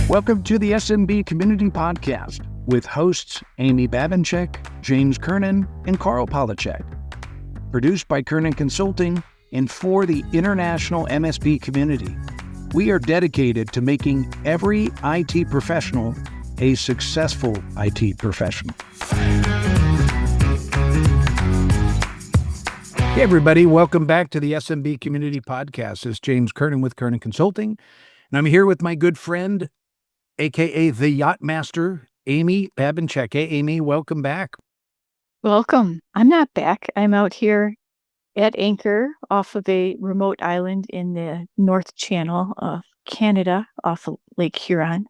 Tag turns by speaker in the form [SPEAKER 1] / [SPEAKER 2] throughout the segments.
[SPEAKER 1] Welcome to the SMB Community Podcast with hosts Amy Babinchek, James Kernan, and Carl Polachek. Produced by Kernan Consulting and for the international MSP community. We are dedicated to making every IT professional a successful IT professional. Hey everybody, welcome back to the SMB Community Podcast. This is James Kernan with Kernan Consulting, and I'm here with my good friend, aka the Yacht Master, Amy Babinchek. Hey Amy, welcome back.
[SPEAKER 2] Welcome. I'm not back. I'm out here at anchor off of a remote island in the North Channel of Canada, off of Lake Huron.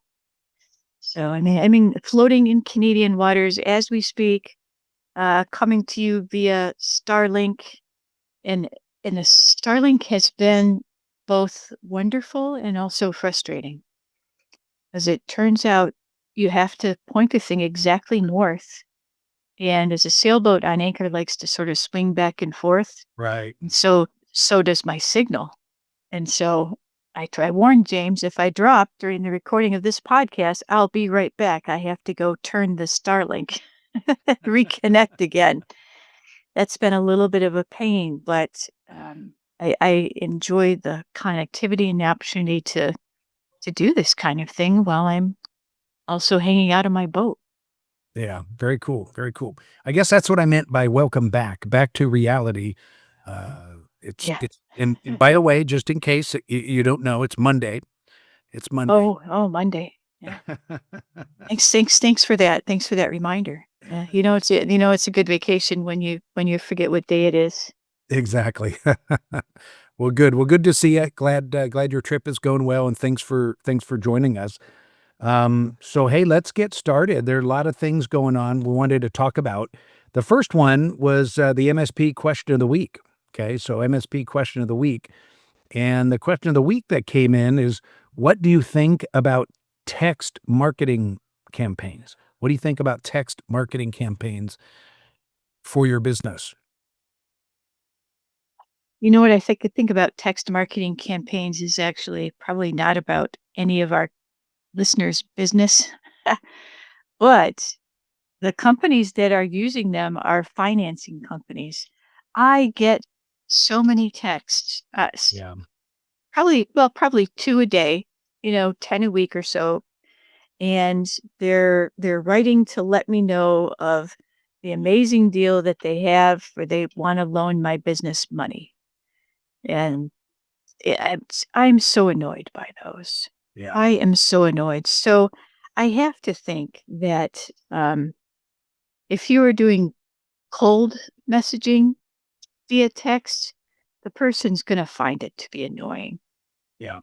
[SPEAKER 2] So I mean, floating in Canadian waters as we speak, coming to you via Starlink, and the Starlink has been both wonderful and also frustrating. As it turns out, you have to point the thing exactly north. And as a sailboat on anchor likes to sort of swing back and forth.
[SPEAKER 1] Right.
[SPEAKER 2] And so does my signal. And so I warned James, if I drop during the recording of this podcast, I'll be right back. I have to go turn the Starlink, reconnect again. That's been a little bit of a pain, but I enjoy the connectivity and the opportunity to do this kind of thing while I'm also hanging out on my boat.
[SPEAKER 1] Yeah, very cool. Very cool. I guess that's what I meant by welcome back to reality. It's and by the way, just in case you don't know, it's Monday. It's Monday.
[SPEAKER 2] Oh, Monday. Yeah. Thanks for that. Thanks for that reminder. It's a good vacation when you forget what day it is.
[SPEAKER 1] Exactly. Well, good. Well, good to see you. Glad your trip is going well, and thanks for joining us. So hey, let's get started. There are a lot of things going on we wanted to talk about. The first one was the MSP question of the week. Okay, so MSP question of the week, and the question of the week that came in is, what do you think about text marketing campaigns? What do you think about text marketing campaigns for your business?
[SPEAKER 2] You know what I think about text marketing campaigns is actually probably not about any of our listeners' business, but the companies that are using them are financing companies. I get so many texts,
[SPEAKER 1] Yeah.
[SPEAKER 2] probably 2 a day, 10 a week or so. And they're writing to let me know of the amazing deal that they have, or they want to loan my business money. And I'm so annoyed by those.
[SPEAKER 1] Yeah.
[SPEAKER 2] I am so annoyed. So I have to think that if you are doing cold messaging via text, the person's going to find it to be annoying.
[SPEAKER 1] Yeah.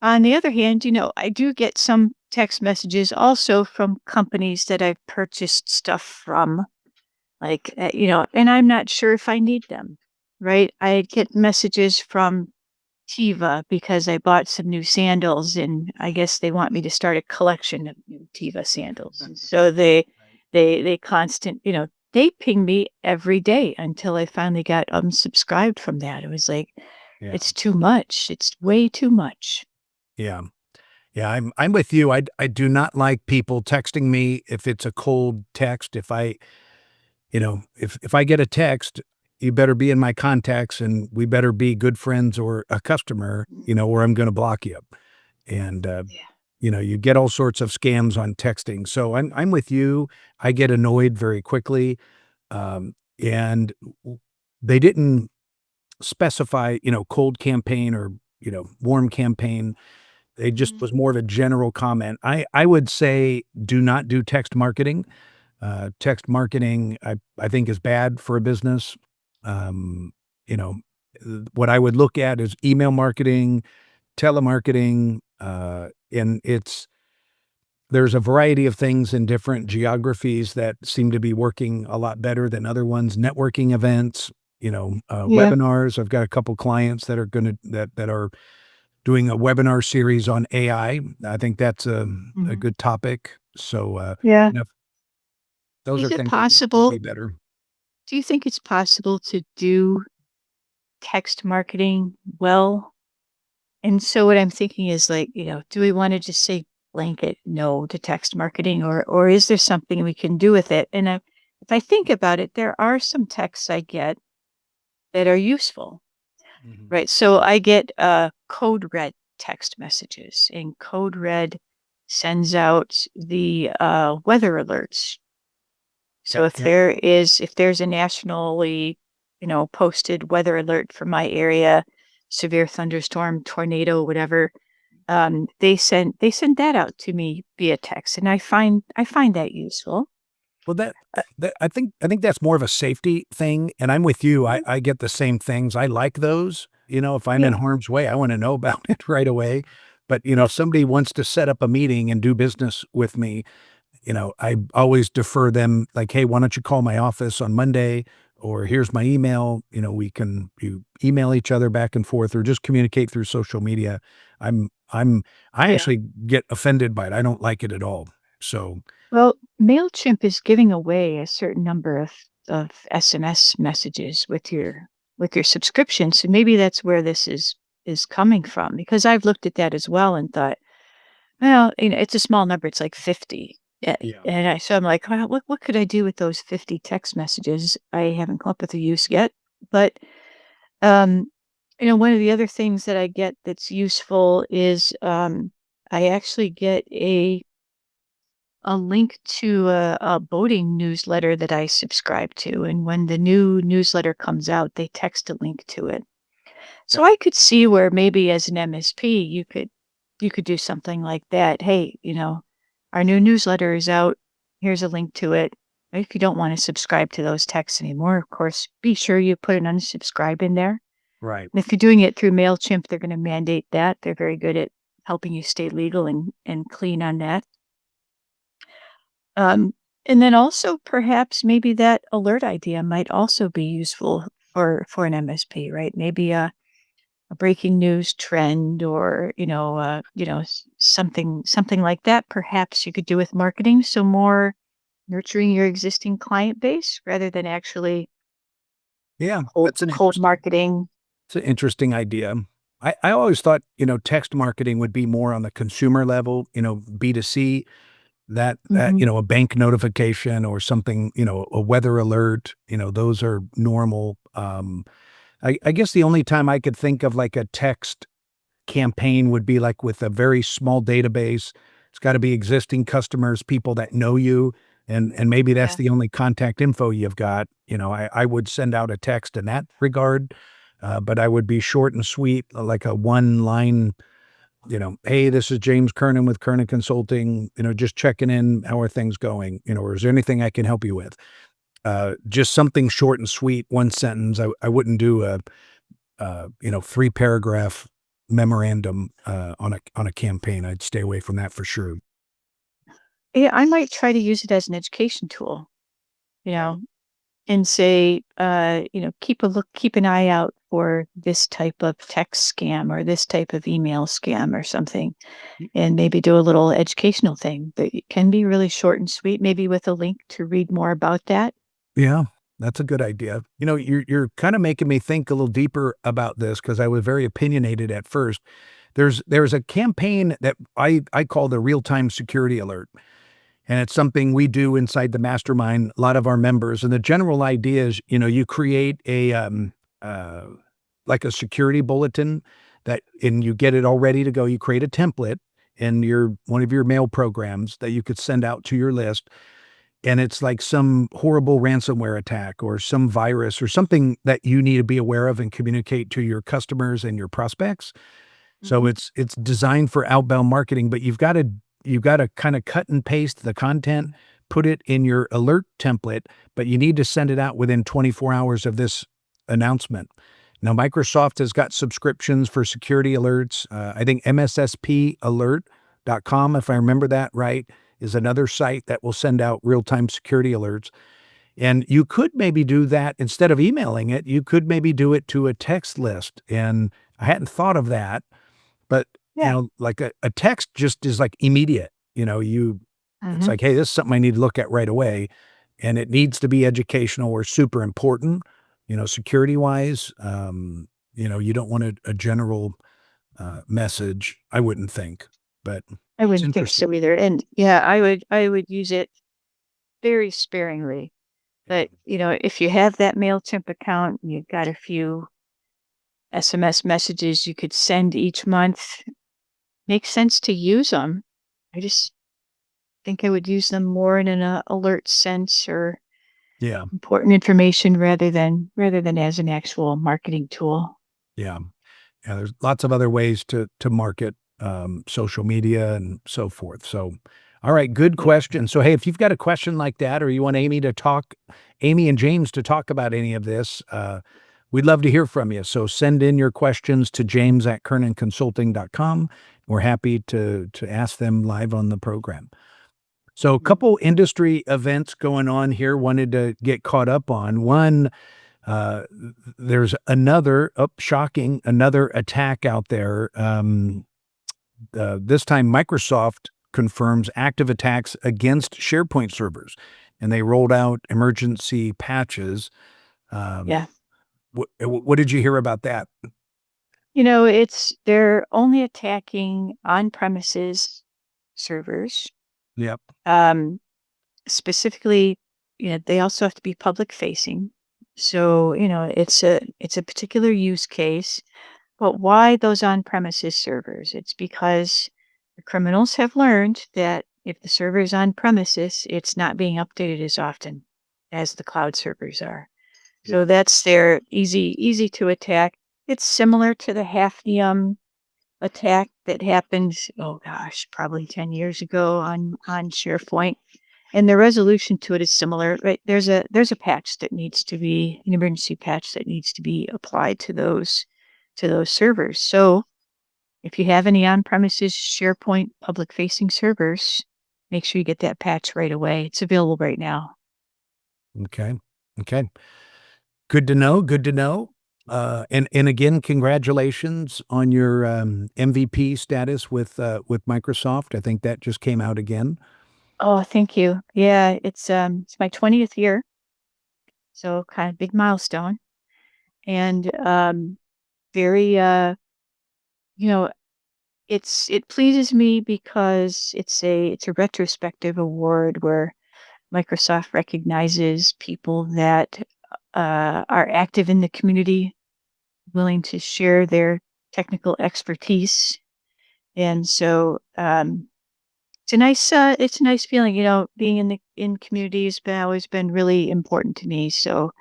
[SPEAKER 2] On the other hand, I do get some text messages also from companies that I've purchased stuff from, like, and I'm not sure if I need them, right? I get messages from Teva because I bought some new sandals, and I guess they want me to start a collection of new Teva sandals. And so they they ping me every day until I finally got unsubscribed from that. It was like, It's too much. It's way too much.
[SPEAKER 1] Yeah. Yeah, I'm with you. I do not like people texting me if it's a cold text. If I get a text, you better be in my contacts and we better be good friends or a customer, or I'm going to block you. And, you get all sorts of scams on texting. So I'm with you. I get annoyed very quickly. And they didn't specify, cold campaign or, warm campaign. It just was more of a general comment. I would say do not do text marketing. Text marketing, I think, is bad for a business. What I would look at is email marketing, telemarketing, and there's a variety of things in different geographies that seem to be working a lot better than other ones. Networking events, webinars. I've got a couple clients that are that are doing a webinar series on AI. I think that's a good topic. So, those
[SPEAKER 2] Is
[SPEAKER 1] are
[SPEAKER 2] it
[SPEAKER 1] things
[SPEAKER 2] possible?
[SPEAKER 1] that could be better.
[SPEAKER 2] Do you think it's possible to do text marketing well? And so what I'm thinking is, like, do we want to just say blanket no to text marketing, or is there something we can do with it? And if I think about it, there are some texts I get that are useful,
[SPEAKER 1] Mhm.
[SPEAKER 2] right? So I get code red text messages, and code red sends out the weather alerts. So
[SPEAKER 1] Okay. Yeah.
[SPEAKER 2] if there's a nationally, posted weather alert for my area, severe thunderstorm, tornado, whatever, they send that out to me via text, and I find that useful.
[SPEAKER 1] Well, that
[SPEAKER 2] Uh,
[SPEAKER 1] that I think that's more of a safety thing, and I'm with you. I
[SPEAKER 2] Mhm.
[SPEAKER 1] I get the same things. I like those. If I'm in
[SPEAKER 2] Yeah,
[SPEAKER 1] harm's way, I wanna know about it right away. But,
[SPEAKER 2] yeah,
[SPEAKER 1] if somebody wants to set up a meeting and do business with me, I always defer them like, "Hey, why don't you call my office on Monday?" Or, "Here's my email." You email each other back and forth or just communicate through social media. I'm I'm I
[SPEAKER 2] yeah.
[SPEAKER 1] actually get offended by it. I don't like it at all. So,
[SPEAKER 2] Well, Mailchimp is giving away a certain number of SMS messages with your subscription, so maybe that's where this is coming from, because I've looked at that as well and thought, well, it's a small number, it's like 50.
[SPEAKER 1] yeah.
[SPEAKER 2] So I'm like, well, what could I do with those 50 text messages? I haven't come up with a use yet. But um, one of the other things that I get that's useful is I actually get a link to a boating newsletter that I subscribe to. And when the new newsletter comes out, they text a link to it. So I could see where maybe as an MSP, you could do something like that. Hey, our new newsletter is out. Here's a link to it. If you don't want to subscribe to those texts anymore, of course, be sure you put an unsubscribe in there.
[SPEAKER 1] Right.
[SPEAKER 2] And if you're doing it through MailChimp, they're going to mandate that. They're very good at helping you stay legal and clean on that. Um, and then also perhaps maybe that alert idea might also be useful for an MSP, right? Maybe a breaking news trend, or something like that. Perhaps you could do with marketing, so more nurturing your existing client base rather than actually
[SPEAKER 1] Yeah,
[SPEAKER 2] cold
[SPEAKER 1] that's an
[SPEAKER 2] cold
[SPEAKER 1] interesting
[SPEAKER 2] marketing.
[SPEAKER 1] it's an interesting idea. I always thought, text marketing would be more on the consumer level, B2C,
[SPEAKER 2] Hmm.
[SPEAKER 1] a bank notification or something, a weather alert, those are normal. I guess the only time I could think of like a text campaign would be like with a very small database. It's gotta be existing customers, people that know you, and maybe that's
[SPEAKER 2] Yeah.
[SPEAKER 1] the only contact info you've got. I would send out a text in that regard, but I would be short and sweet, like a one line, "Hey, this is James Kernan with Kernan Consulting, just checking in. How are things going? Or is there anything I can help you with?" Just something short and sweet, one sentence. I wouldn't do a 3 paragraph memorandum, on a campaign. I'd stay away from that for sure.
[SPEAKER 2] Yeah, I might try to use it as an education tool, you
[SPEAKER 1] Okay.
[SPEAKER 2] know, and say, keep an eye out for this type of text scam or this type of email scam or something,
[SPEAKER 1] Y
[SPEAKER 2] and maybe do a little educational thing that can be really short and sweet, maybe with a link to read more about that.
[SPEAKER 1] Yeah, that's a good idea. You're kinda making me think a little deeper about this because I was very opinionated at first. There's a campaign that I call the real-time security alert, and it's something we do inside the mastermind, a lot of our members, and the general idea is, you create uh, like a security bulletin and you get it all ready to go. You create a template in one of your mail programs that you could send out to your list, and it's like some horrible ransomware attack or some virus or something that you need to be aware of and communicate to your customers and your prospects. So
[SPEAKER 2] Mhm.
[SPEAKER 1] it's designed for outbound marketing, but you've gotta kinda cut and paste the content, put it in your alert template, but you need to send it out within 24 hours of this announcement. Now, Microsoft has got subscriptions for security alerts. I think MSSPalert.com, if I remember that right, is another site that will send out real-time security alerts. And you could maybe do that instead of emailing it, you could maybe do it to a text list, and I hadn't thought of that, but,
[SPEAKER 2] Yeah.
[SPEAKER 1] like a text just is like immediate, it's
[SPEAKER 2] Mhm.
[SPEAKER 1] like, "Hey, this is something I need to look at right away," and it needs to be educational or super important, security-wise. You don't want a general, message, I wouldn't think, but
[SPEAKER 2] I
[SPEAKER 1] It's
[SPEAKER 2] wouldn't think
[SPEAKER 1] interesting.
[SPEAKER 2] so either. And yeah, I would use it very sparingly. But, if you have that MailChimp account, and you've got a few SMS messages you could send each month, makes sense to use them. I just think I would use them more in an alert sense or
[SPEAKER 1] Yeah.
[SPEAKER 2] important information rather than as an actual marketing tool.
[SPEAKER 1] Yeah. Yeah, there's lots of other ways to market, social media and so forth. So, all right, good
[SPEAKER 2] Yeah.
[SPEAKER 1] question. So, hey, if you've got a question like that, or you want Amy and James to talk about any of this, we'd love to hear from you. So send in your questions to james@kernonconsulting.com. We're happy to ask them live on the program. So a
[SPEAKER 2] Mhm.
[SPEAKER 1] couple industry events going on here, wanted to get caught up on. One, there's another, shocking, another attack out there. This time, Microsoft confirms active attacks against SharePoint servers, and they rolled out emergency patches. Um,
[SPEAKER 2] Yeah.
[SPEAKER 1] what did you hear about that?
[SPEAKER 2] They're only attacking on-premises servers.
[SPEAKER 1] Yep.
[SPEAKER 2] Um, Specifically, they also have to be public facing. So, it's a particular use case. But why those on-premises servers? It's because the criminals have learned that if the server is on premises, it's not being updated as often as the cloud servers are.
[SPEAKER 1] Yeah.
[SPEAKER 2] So that's their easy to attack. It's similar to the Hafnium attack that happened, oh gosh, probably 10 years ago on SharePoint. And the resolution to it is similar, right? There's a patch that needs to be an emergency patch that needs to be applied to those servers. So if you have any on-premises SharePoint public-facing servers, make sure you get that patch right away. It's available right now.
[SPEAKER 1] Okay. Okay. Good to know. Good to know. And again, congratulations on your MVP status with Microsoft. I think that just came out again.
[SPEAKER 2] Oh, thank you. Yeah, it's my 20th year, so kind of big milestone, and very you know it pleases me because it's a retrospective award where Microsoft recognizes people that are active in the community, willing to share their technical expertise. And so it's a nice feeling, being in community has always been really important to me. So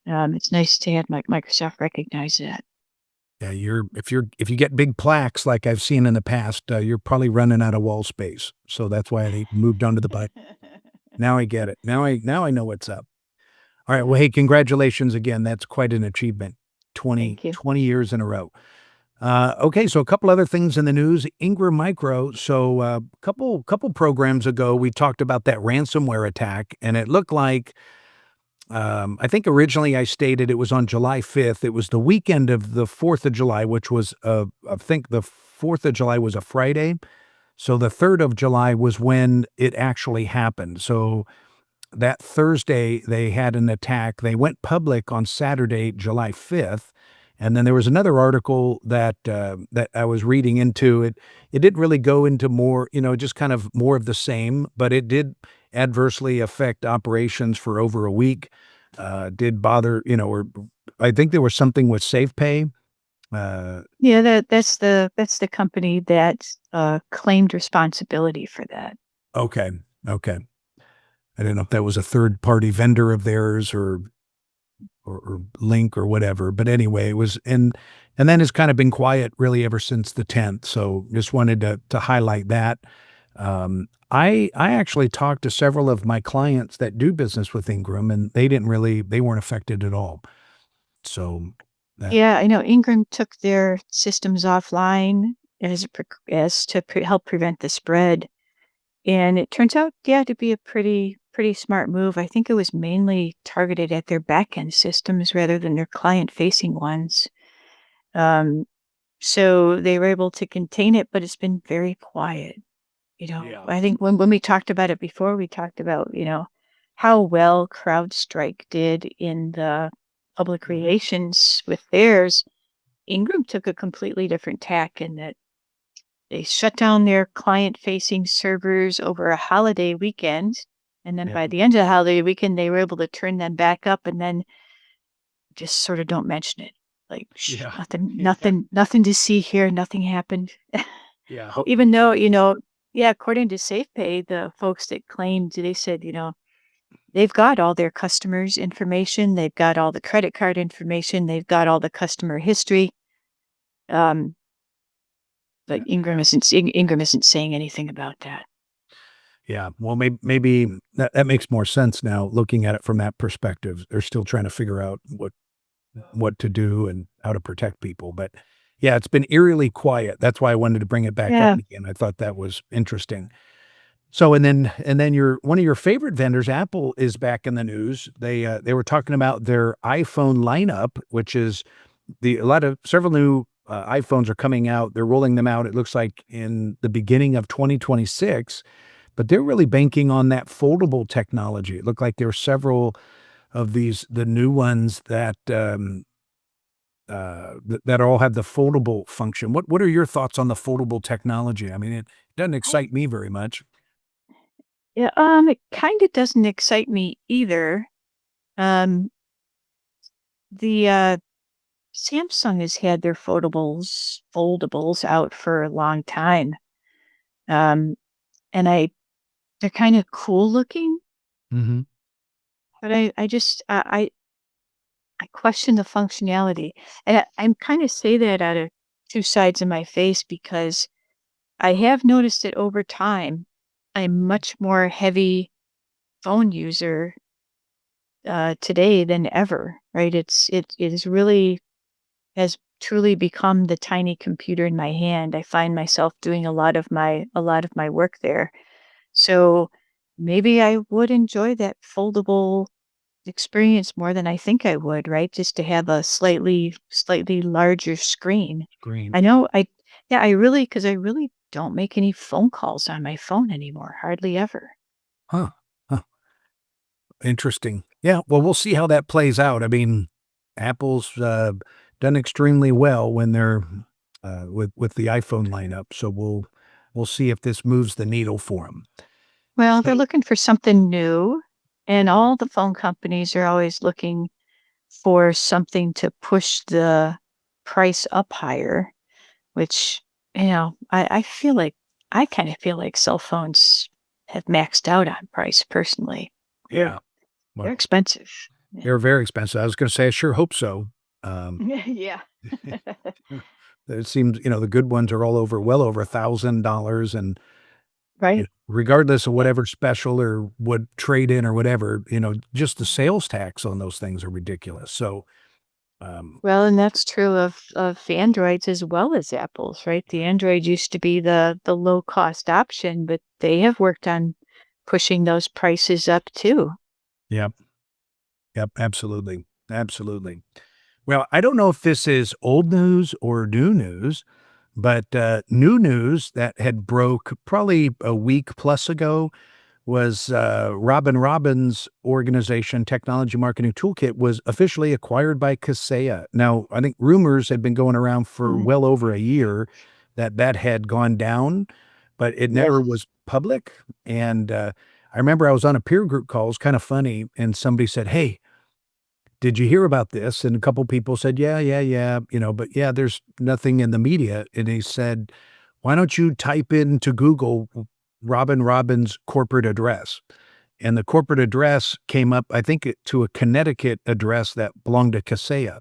[SPEAKER 2] it's nice to have Microsoft recognize that.
[SPEAKER 1] Yeah, if you get big plaques like I've seen in the past, you're probably running out of wall space. So that's why they moved onto the bike. Now I get it. Now I know what's up. All right. Well, hey, congratulations again. That's quite an achievement. 20
[SPEAKER 2] Thank you.
[SPEAKER 1] 20 years in a row. Okay, so a couple other things in the news. Ingram Micro. So couple programs ago, we talked about that ransomware attack, and it looked like I think originally I stated it was on July 5th. It was the weekend of the 4th of July, which was I think the 4th of July was a Friday. So the 3rd of July was when it actually happened. So that Thursday, they had an attack. They went public on Saturday, July 5th, and then there was another article that I was reading into. It didn't really go into more, just kind of more of the same, but it did adversely affect operations for over a week. Did bother, or I think there was something with SafePay.
[SPEAKER 2] Yeah, that's the company that claimed responsibility for that.
[SPEAKER 1] Okay, okay. I don't know if that was a third party vendor of theirs or link or whatever. But anyway, it was and then it's kind of been quiet really ever since the 10th. So just wanted to highlight that. I actually talked to several of my clients that do business with Ingram, and they weren't affected at all. So that
[SPEAKER 2] Yeah, I know Ingram took their systems offline as to help prevent the spread, and it turns out, yeah, to be a pretty smart move. I think it was mainly targeted at their backend systems rather than their client-facing ones. Um, so they were able to contain it, but it's been very quiet.
[SPEAKER 1] Yeah.
[SPEAKER 2] I think when we talked about it before, we talked about, how well CrowdStrike did in the public
[SPEAKER 1] Mhm.
[SPEAKER 2] relations with theirs. Ingram took a completely different tack in that they shut down their client-facing servers over a holiday weekend, and then
[SPEAKER 1] Yeah.
[SPEAKER 2] by the end of the holiday weekend, they were able to turn them back up, and then just sort of don't mention it. Like, "Shh,
[SPEAKER 1] Yeah.
[SPEAKER 2] nothing
[SPEAKER 1] Yeah.
[SPEAKER 2] nothing to see here, nothing happened."
[SPEAKER 1] Yeah.
[SPEAKER 2] Even though, yeah, according to SafePay, the folks that claimed, they said, they've got all their customers' information, they've got all the credit card information, they've got all the customer history. Um, but Ingram isn't saying anything about that.
[SPEAKER 1] Yeah. Well, maybe that makes more sense now looking at it from that perspective. They're still trying to figure out what to do and how to protect people. But yeah, it's been eerily quiet. That's why I wanted to bring it back up
[SPEAKER 2] Yeah.
[SPEAKER 1] again. I thought that was interesting. So and then your one of your favorite vendors, Apple, is back in the news. They were talking about their iPhone lineup, which is several new iPhones are coming out. They're rolling them out. It looks like in the beginning of 2026, but they're really banking on that foldable technology. It looked like there were several of the new ones that all have the foldable function. What are your thoughts on the foldable technology? I mean, it doesn't
[SPEAKER 2] I
[SPEAKER 1] excite me very much.
[SPEAKER 2] Yeah, it kinda doesn't excite me either. Um, the Samsung has had their foldables out for a long time. Um, and they're kinda cool looking,
[SPEAKER 1] Mhm.
[SPEAKER 2] but I just I question the functionality. And I'm kinda say that out of 2 sides of my face because I have noticed that over time, I'm much more heavy phone user, today than ever, right? It is really has truly become the tiny computer in my hand. I find myself doing a lot of my work there. So maybe I would enjoy that foldable experience more than I think I would, right? Just to have a slightly larger screen.
[SPEAKER 1] Green.
[SPEAKER 2] I know I Yeah, I really don't make any phone calls on my phone anymore, hardly ever.
[SPEAKER 1] Huh. Huh. Interesting. Yeah, well, we'll see how that plays out. I mean, Apple's, done extremely well when they're, with the iPhone lineup, so we'll see if this moves the needle for them.
[SPEAKER 2] Well, they're
[SPEAKER 1] So
[SPEAKER 2] looking for something new, and all the phone companies are always looking for something to push the price up higher, which, I feel like I kind of feel like cell phones have maxed out on price personally. They're
[SPEAKER 1] yeah,
[SPEAKER 2] they're
[SPEAKER 1] well,
[SPEAKER 2] expensive. Yeah.
[SPEAKER 1] they're very expensive. I was gonna say, I sure hope so. Um,
[SPEAKER 2] Yeah.
[SPEAKER 1] it seems, the good ones are all over well over $1,000 and,
[SPEAKER 2] Right?
[SPEAKER 1] regardless of
[SPEAKER 2] Yeah.
[SPEAKER 1] whatever special or what trade in or whatever, just the sales tax on those things are ridiculous. So, um,
[SPEAKER 2] Well, and that's true of Androids as well as Apples, right? The Android used to be the low cost option, but they have worked on pushing those prices up too.
[SPEAKER 1] yep, yep, absolutely, absolutely. Well, I don't know if this is old news or new news, but, new news that had broke probably a week plus ago was, Robin Robbins' organization, Technology Marketing Toolkit, was officially acquired by Kaseya. Now, I think rumors had been going around for
[SPEAKER 2] Mm.
[SPEAKER 1] well over a year that that had gone down, but it
[SPEAKER 2] Yeah.
[SPEAKER 1] never was public, and, I remember I was on a peer group call, it was kinda funny, and somebody said, "Hey, did you hear about this?" And a couple people said, "Yeah, yeah, yeah," "but yeah, there's nothing in the media." And he said, "Why don't you type into Google Robin Robbins' corporate address?" And the corporate address came up, I think, to a Connecticut address that belonged to Kaseya.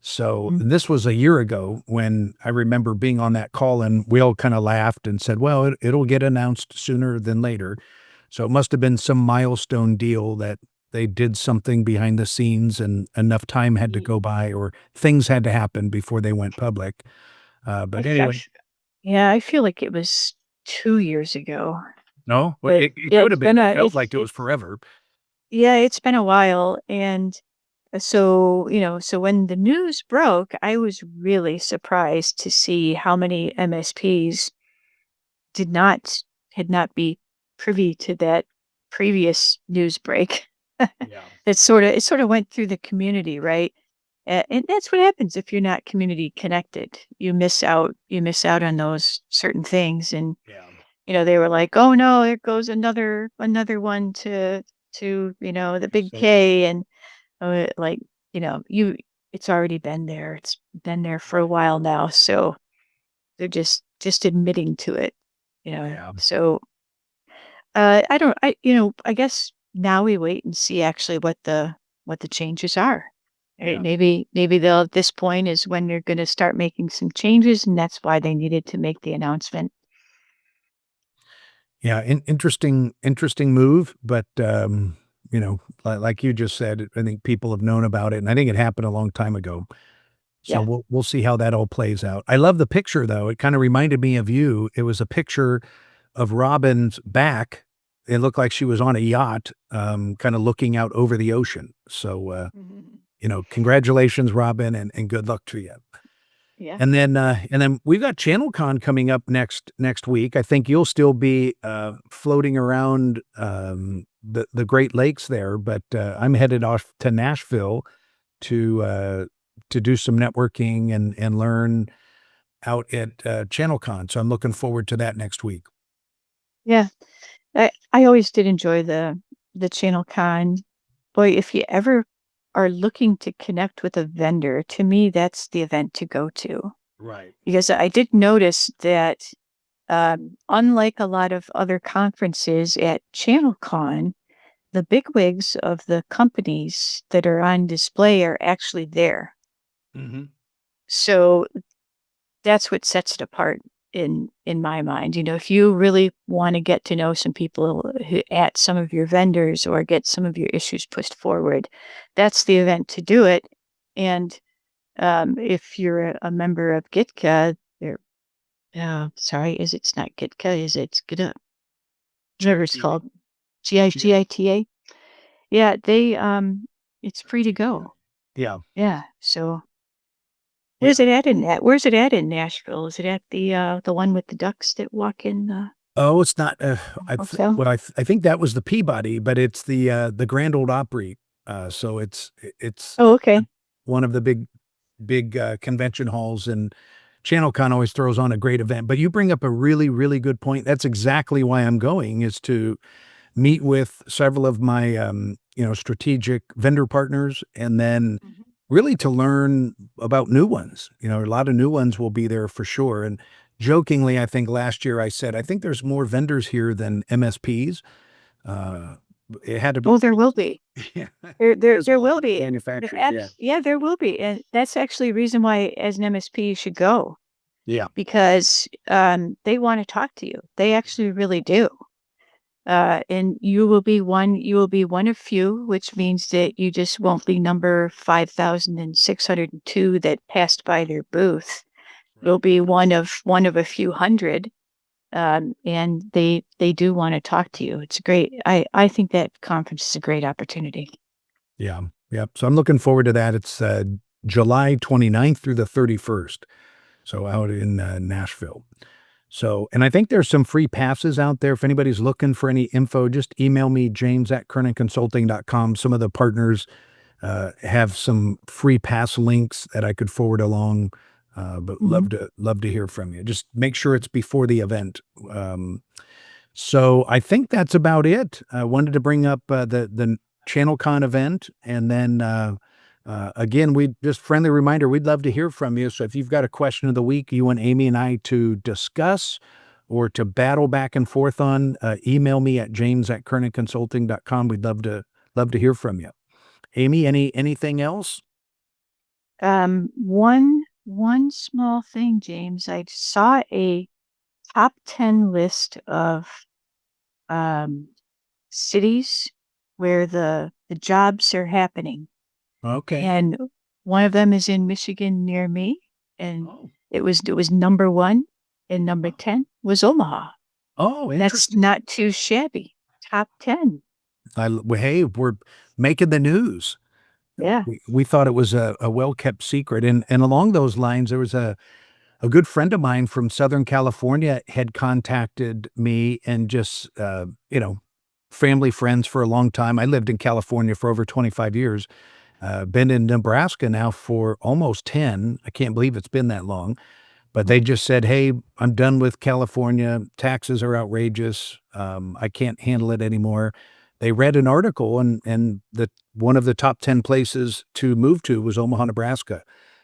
[SPEAKER 1] So
[SPEAKER 2] Mm.
[SPEAKER 1] this was a year ago when I remember being on that call, and we all kinda laughed and said, "Well, it'll get announced sooner than later." So it must have been some milestone deal that they did something behind the scenes and enough time had to
[SPEAKER 2] Ye
[SPEAKER 1] go by or things had to happen before they went public.
[SPEAKER 2] I
[SPEAKER 1] But
[SPEAKER 2] f I
[SPEAKER 1] anyway.
[SPEAKER 2] f Yeah, I feel like it was 2 years ago,
[SPEAKER 1] No? Well,
[SPEAKER 2] but
[SPEAKER 1] it
[SPEAKER 2] yeah,
[SPEAKER 1] could have been. It felt like it was
[SPEAKER 2] it's
[SPEAKER 1] forever.
[SPEAKER 2] yeah, it's been a while, and, so when the news broke, I was really surprised to see how many MSPs did not had not be privy to that previous news break.
[SPEAKER 1] Yeah.
[SPEAKER 2] It sorta went through the community, right? And that's what happens if you're not community connected. You miss out on those certain things. And,
[SPEAKER 1] Yeah.
[SPEAKER 2] they were like, "Oh no, there goes another one to the big
[SPEAKER 1] So
[SPEAKER 2] K." And like, you it's already been there. It's been there for a
[SPEAKER 1] right.
[SPEAKER 2] while now. So they're just admitting to it.
[SPEAKER 1] Yeah.
[SPEAKER 2] So I don't I guess now we wait and see actually what the changes are. Right?
[SPEAKER 1] Yeah.
[SPEAKER 2] Maybe they'll at this point is when they're gonna start making some changes, and that's why they needed to make the announcement.
[SPEAKER 1] Yeah, interesting move, but, like you just said, I think people have known about it, and I think it happened a long time ago. So
[SPEAKER 2] Yeah.
[SPEAKER 1] we'll see how that all plays out. I love the picture, though. It kinda reminded me of you. It was a picture of Robin's back. It looked like she was on a yacht, kinda looking out over the ocean. So,
[SPEAKER 2] Mhm.
[SPEAKER 1] congratulations, Robin, and good luck to you.
[SPEAKER 2] Yeah.
[SPEAKER 1] And then we've got ChannelCon coming up next week. I think you'll still be, floating around, the Great Lakes there, but, I'm headed off to Nashville to do some networking and learn out at, ChannelCon, so I'm looking forward to that next week.
[SPEAKER 2] Yeah. I always did enjoy the channel con. Boy, if you ever are looking to connect with a vendor, to me, that's the event to go to.
[SPEAKER 1] Right.
[SPEAKER 2] Because I did notice that, unlike a lot of other conferences at ChannelCon, the bigwigs of the companies that are on display are actually there.
[SPEAKER 1] Mhm.
[SPEAKER 2] So that's what sets it apart in my mind. If you really want to get to know some people at some of your vendors or get some of your issues pushed forward, that's the event to do it. And if you're a member of Gitka, they're sorry, it's not Gitka, is it's Gita, whatever it's
[SPEAKER 1] GITA.
[SPEAKER 2] called, GITA. Yeah, it's free to
[SPEAKER 1] Yeah.
[SPEAKER 2] go.
[SPEAKER 1] Yeah.
[SPEAKER 2] Yeah. So
[SPEAKER 1] Yeah.
[SPEAKER 2] where's it at in Nashville? Is it at the one with the ducks that walk in the
[SPEAKER 1] Oh, it's not,
[SPEAKER 2] hotel?
[SPEAKER 1] I think that was the Peabody, but it's the Grand Ole Opry, so it's
[SPEAKER 2] Oh, okay.
[SPEAKER 1] one of the big, convention halls, and ChannelCon always throws on a great event. But you bring up a really, really good point. That's exactly why I'm going, is to meet with several of my, strategic vendor partners, and then
[SPEAKER 2] Mhm.
[SPEAKER 1] really to learn about new ones. A lot of new ones will be there for sure. And jokingly, I think last year I said, I think there's more vendors here than MSPs. Uh, it had to be,
[SPEAKER 2] Oh, there will be.
[SPEAKER 1] yeah,
[SPEAKER 2] There
[SPEAKER 1] there's a
[SPEAKER 2] there
[SPEAKER 1] lot
[SPEAKER 2] will
[SPEAKER 1] of
[SPEAKER 2] be.
[SPEAKER 1] manufacturers. Yeah.
[SPEAKER 2] Yeah, there will be, and that's actually a reason why, as an MSP, you should go
[SPEAKER 1] Yeah.
[SPEAKER 2] because, they wanna talk to you. They actually really do. And you will be one of few, which means that you just won't be number 5,602 that passed by their booth. You'll
[SPEAKER 1] Right.
[SPEAKER 2] be one of a few hundred, and they do wanna talk to you. It's great. I think that conference is a great opportunity.
[SPEAKER 1] Yeah. Yep. So I'm looking forward to that. It's July 29th through the 31st. So out in Nashville. So, and I think there's some free passes out there. If anybody's looking for any info, just email me, james@kernonconsulting.com. Some of the partners have some free pass links that I could forward along. But
[SPEAKER 2] Mhm.
[SPEAKER 1] love to hear from you. Just make sure it's before the event. So I think that's about it. I wanted to bring up the ChannelCon event, and then again, we just friendly reminder, we'd love to hear from you. So if you've got a question of the week you want Amy and I to discuss or to battle back and forth on, email me at james@kernonconsulting.com. We'd love to hear from you. Amy, anything else?
[SPEAKER 2] One small thing, James. I saw a top 10 list of um, cities where the jobs are happening.
[SPEAKER 1] Okay.
[SPEAKER 2] And one of them is in Michigan near me. And
[SPEAKER 1] Oh.
[SPEAKER 2] it was number one, and number
[SPEAKER 1] Oh,
[SPEAKER 2] 10 was Omaha.
[SPEAKER 1] oh,
[SPEAKER 2] That's
[SPEAKER 1] interesting.
[SPEAKER 2] not too shabby. Top 10.
[SPEAKER 1] Well, hey, we're making the news.
[SPEAKER 2] Yeah.
[SPEAKER 1] We thought it was a well-kept secret, and along those lines, there was a good friend of mine from Southern California had contacted me and just, family friends for a long time. I lived in California for over 25 years, Been in Nebraska now for almost 10. I can't believe it's been that long. But they just said, "Hey, I'm done with California. Taxes are outrageous. I can't handle it anymore." They read an article and one of the top 10 places to move to was Omaha, Nebraska.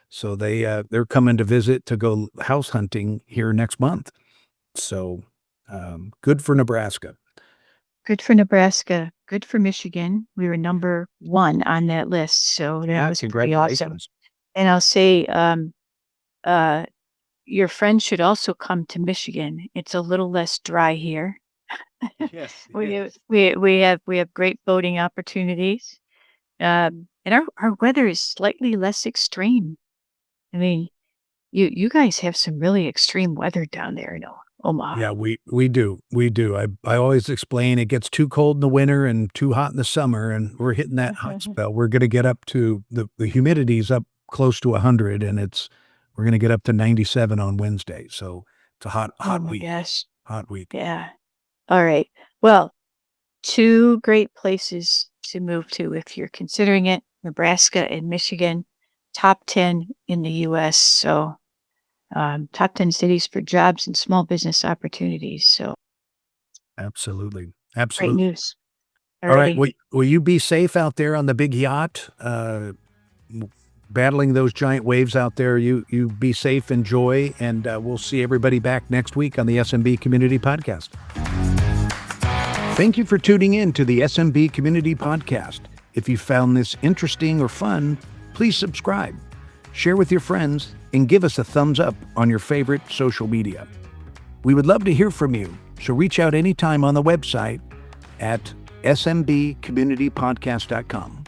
[SPEAKER 1] So they're coming to visit to go house hunting here next month. So, good for Nebraska.
[SPEAKER 2] Good for Nebraska. Good for Michigan. We were number 1 on that list, so that was pretty awesome.
[SPEAKER 1] Congratulations.
[SPEAKER 2] And I'll say, uh, your friends should also come to Michigan. It's a little less dry here.
[SPEAKER 1] Yes,
[SPEAKER 2] We have
[SPEAKER 1] yes.
[SPEAKER 2] we have great boating opportunities, and our weather is slightly less extreme. I mean, you guys have some really extreme weather down there in Omaha.
[SPEAKER 1] Yeah, we do. We do. I always explain it gets too cold in the winter and too hot in the summer, and we're hitting that hot spell. We're gonna get up to the humidity's up close to 100, and we're gonna get up to 97 on Wednesday. So it's a hot
[SPEAKER 2] Oh
[SPEAKER 1] hot
[SPEAKER 2] my
[SPEAKER 1] week.
[SPEAKER 2] gosh.
[SPEAKER 1] Hot week.
[SPEAKER 2] Yeah. All right. Well, 2 great places to move to if you're considering it, Nebraska and Michigan, top 10 in the US. So, top 10 cities for jobs and small business opportunities. So,
[SPEAKER 1] Absolutely.
[SPEAKER 2] great
[SPEAKER 1] Absolutely.
[SPEAKER 2] news.
[SPEAKER 1] All right.
[SPEAKER 2] Alrighty.
[SPEAKER 1] Will you be safe out there on the big yacht, battling those giant waves out there? You be safe, enjoy, and we'll see everybody back next week on the SMB Community Podcast. Thank you for tuning in to the SMB Community Podcast. If you found this interesting or fun, please subscribe, share with your friends, and give us a thumbs up on your favorite social media. We would love to hear from you, so reach out anytime on the website at smbcommunitypodcast.com.